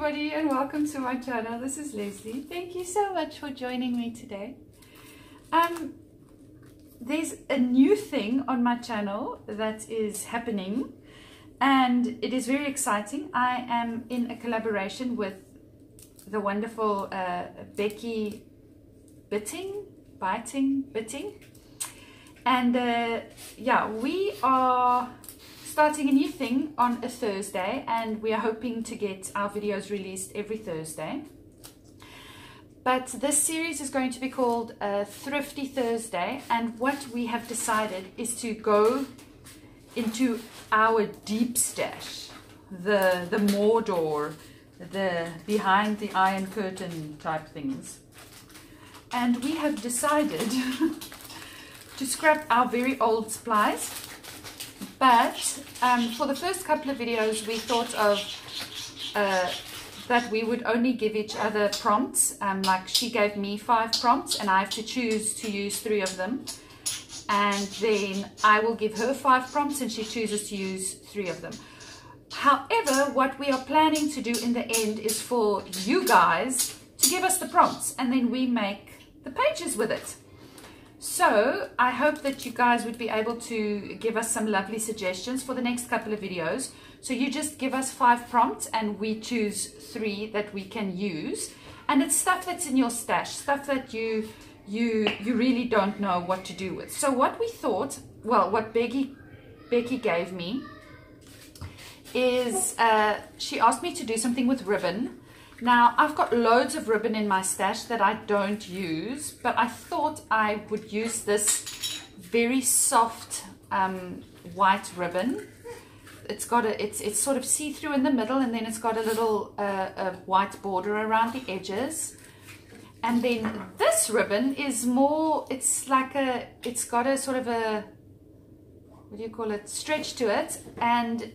everybody, and welcome to my channel. This is Leslie. Thank you so much for joining me today. There's a new thing on my channel that is happening, and it is very exciting. I am in a collaboration with the wonderful Becky Bitting, and yeah, we are starting a new thing on a Thursday, and we are hoping to get our videos released every Thursday. But this series is going to be called Thrifty Thursday, and what we have decided is to go into our deep stash, the Mordor, the behind the iron curtain type things. And we have decided to scrap our very old supplies. But for the first couple of videos, we thought of that we would only give each other prompts. Like she gave me 5 prompts, and I have to choose to use 3 of them. And then I will give her 5 prompts, and she chooses to use 3 of them. However, what we are planning to do in the end is for you guys to give us the prompts, and then we make the pages with it. So I hope that you guys would be able to give us some lovely suggestions for the next couple of videos. So you just give us 5 prompts, and we choose 3 that we can use. And it's stuff that's in your stash, stuff that you really don't know what to do with. So what we thought, well, what Becky gave me is she asked me to do something with ribbon. Now, I've got loads of ribbon in my stash that I don't use, but I thought I would use this very soft white ribbon. It's sort of see-through in the middle, and then it's got a little white border around the edges. And then this ribbon is more, it's got a sort of a, what do you call it, stretch to it, and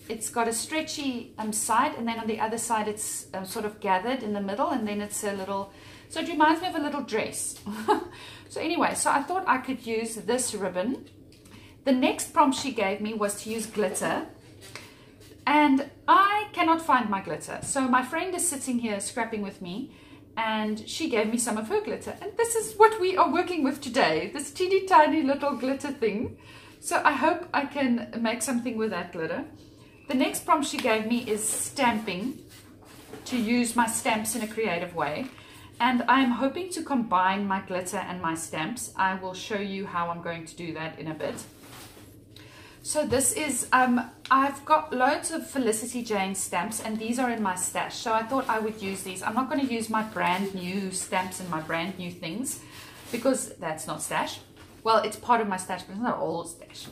it's got a stretchy side, and then on the other side it's sort of gathered in the middle, and then it's a little, so it reminds me of a little dress. So anyway, so I thought I could use this ribbon. The next prompt she gave me was to use glitter, and I cannot find my glitter. So my friend is sitting here scrapping with me, and she gave me some of her glitter, and this is what we are working with today, this teeny tiny little glitter thing. So I hope I can make something with that glitter. The next prompt she gave me is stamping, to use my stamps in a creative way. And I'm hoping to combine my glitter and my stamps. I will show you how I'm going to do that in a bit. So this is, I've got loads of Felicity Jane stamps, and these are in my stash. So I thought I would use these. I'm not going to use my brand new stamps and my brand new things, because that's not stash. Well, it's part of my stash, but it's not all stash.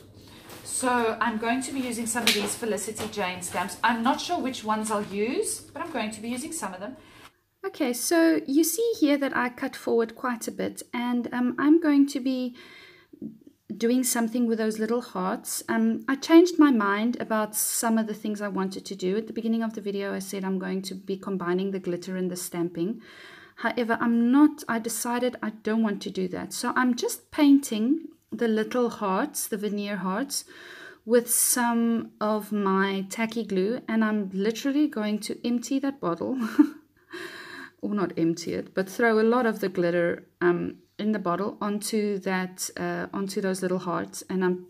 So I'm going to be using some of these Felicity Jane stamps. I'm not sure which ones I'll use, but I'm going to be using some of them. Okay, so you see here that I cut forward quite a bit, and I'm going to be doing something with those little hearts. I changed my mind about some of the things I wanted to do. At the beginning of the video, I said I'm going to be combining the glitter and the stamping. However, I decided I don't want to do that. So I'm just painting the little hearts, the veneer hearts, with some of my tacky glue, and I'm literally going to empty that bottle, or not empty it, but throw a lot of the glitter in the bottle onto those little hearts, and I'm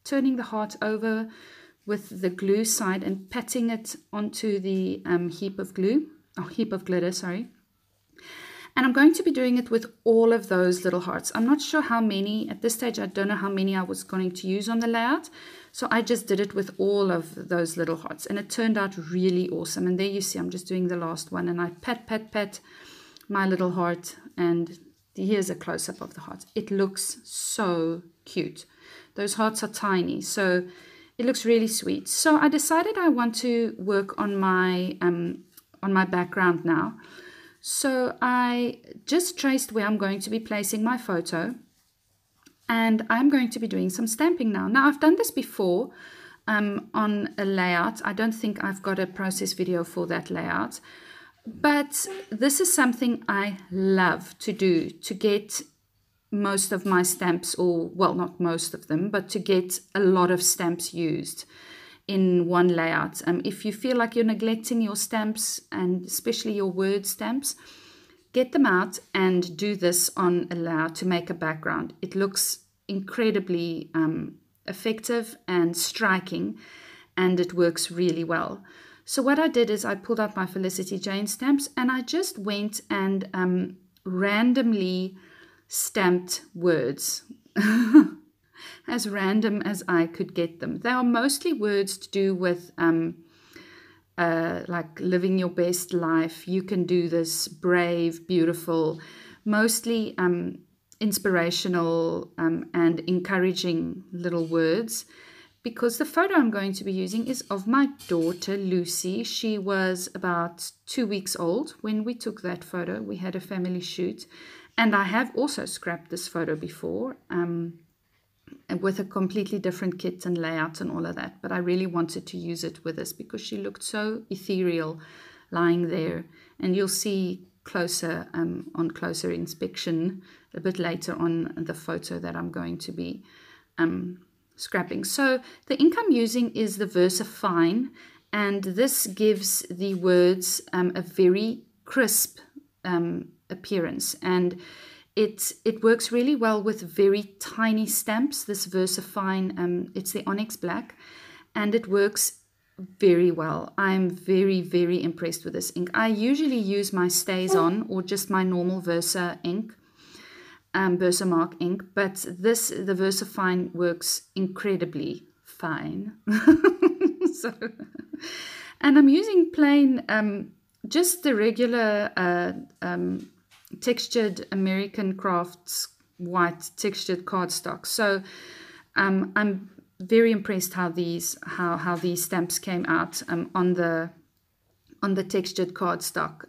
turning the heart over with the glue side and patting it onto the heap of glitter, sorry. And I'm going to be doing it with all of those little hearts. I'm not sure how many. At this stage, I don't know how many I was going to use on the layout. So I just did it with all of those little hearts. And it turned out really awesome. And there you see, I'm just doing the last one. And I pat my little heart. And here's a close-up of the heart. It looks so cute. Those hearts are tiny. So it looks really sweet. So I decided I want to work on my background now. So I just traced where I'm going to be placing my photo, and I'm going to be doing some stamping now. Now, I've done this before on a layout. I don't think I've got a process video for that layout, but this is something I love to do, to get most of my stamps, or well, not most of them, but to get a lot of stamps used. in one layout. If you feel like you're neglecting your stamps, and especially your word stamps, get them out and do this on a layout to make a background. It looks incredibly effective and striking, and it works really well. So what I did is I pulled out my Felicity Jane stamps, and I just went and randomly stamped words. As random as I could get them. They are mostly words to do with like living your best life. You can do this, brave, beautiful, mostly inspirational and encouraging little words, because the photo I'm going to be using is of my daughter Lucy. She was about 2 weeks old when we took that photo. We had a family shoot, and I have also scrapped this photo before with a completely different kit and layout and all of that, but I really wanted to use it with this because she looked so ethereal lying there, and you'll see closer on closer inspection a bit later on the photo that I'm going to be scrapping. So the ink I'm using is the VersaFine, and this gives the words a very crisp appearance, and it works really well with very tiny stamps. This VersaFine, it's the Onyx Black, and it works very well. I'm very, very impressed with this ink. I usually use my StazOn or just my normal Versa ink, Versamark ink, but the VersaFine works incredibly fine. So, and I'm using plain, just the regular textured American Crafts white textured cardstock. So I'm very impressed how these stamps came out on the textured cardstock.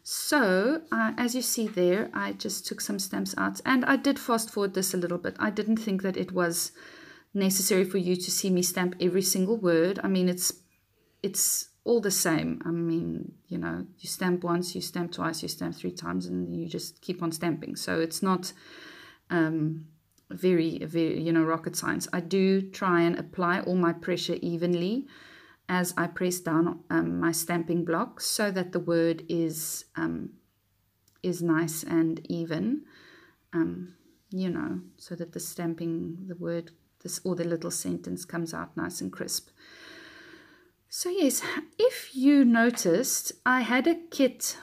So as you see there, I just took some stamps out, and I did fast forward this a little bit. I didn't think that it was necessary for you to see me stamp every single word. I mean, it's all the same. I mean, you know, you stamp once, you stamp twice, you stamp 3 times, and you just keep on stamping. So it's not very, you know, rocket science. I do try and apply all my pressure evenly as I press down my stamping block, so that the word is nice and even, you know, so that the stamping, the word, or the little sentence comes out nice and crisp. So yes, if you noticed, I had a kit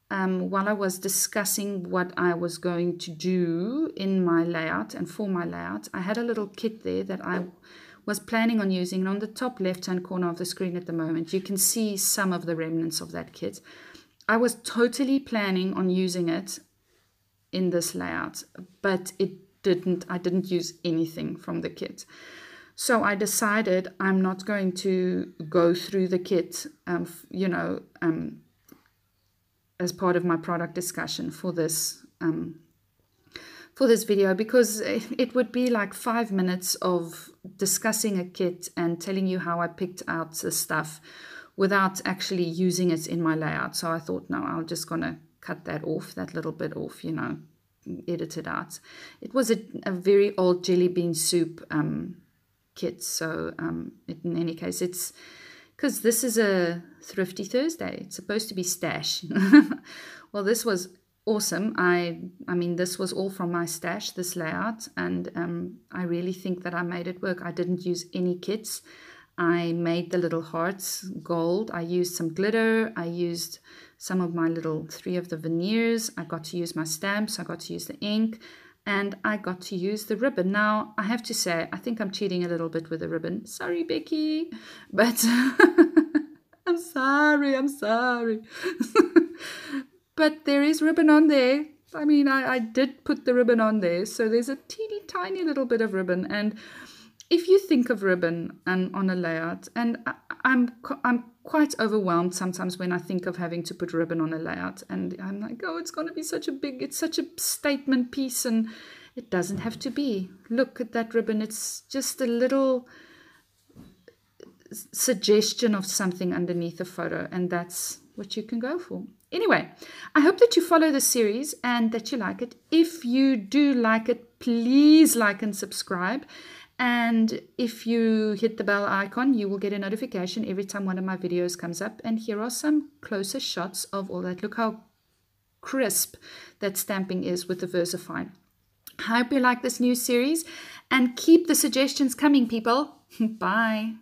while I was discussing what I was going to do in my layout and for my layout. I had a little kit there that I was planning on using, and on the top left-hand corner of the screen at the moment, you can see some of the remnants of that kit. I was totally planning on using it in this layout, but I didn't use anything from the kit. So I decided I'm not going to go through the kit, you know, as part of my product discussion for this video, because it would be like 5 minutes of discussing a kit and telling you how I picked out the stuff without actually using it in my layout. So I thought, no, I'm just going to cut that off, that little bit off, you know, edit it out. It was a very old jelly bean soup kit. So in any case, it's because this is a Thrifty Thursday. It's supposed to be stash. Well, this was awesome. I mean, this was all from my stash, this layout, and I really think that I made it work. I didn't use any kits. I made the little hearts gold. I used some glitter. I used some of my little 3 of the veneers. I got to use my stamps. I got to use the ink, and I got to use the ribbon. Now, I have to say, I think I'm cheating a little bit with the ribbon. Sorry, Becky, but I'm sorry. But there is ribbon on there. I mean, I did put the ribbon on there. So there's a teeny tiny little bit of ribbon. And if you think of ribbon on a layout, and I'm quite overwhelmed sometimes when I think of having to put ribbon on a layout. And I'm like, oh, it's going to be it's such a statement piece. And it doesn't have to be. Look at that ribbon. It's just a little suggestion of something underneath the photo. And that's what you can go for. Anyway, I hope that you follow the series and that you like it. If you do like it, please like and subscribe. And if you hit the bell icon, you will get a notification every time one of my videos comes up. And here are some closer shots of all that. Look how crisp that stamping is with the VersaFine. I hope you like this new series, and keep the suggestions coming, people. Bye.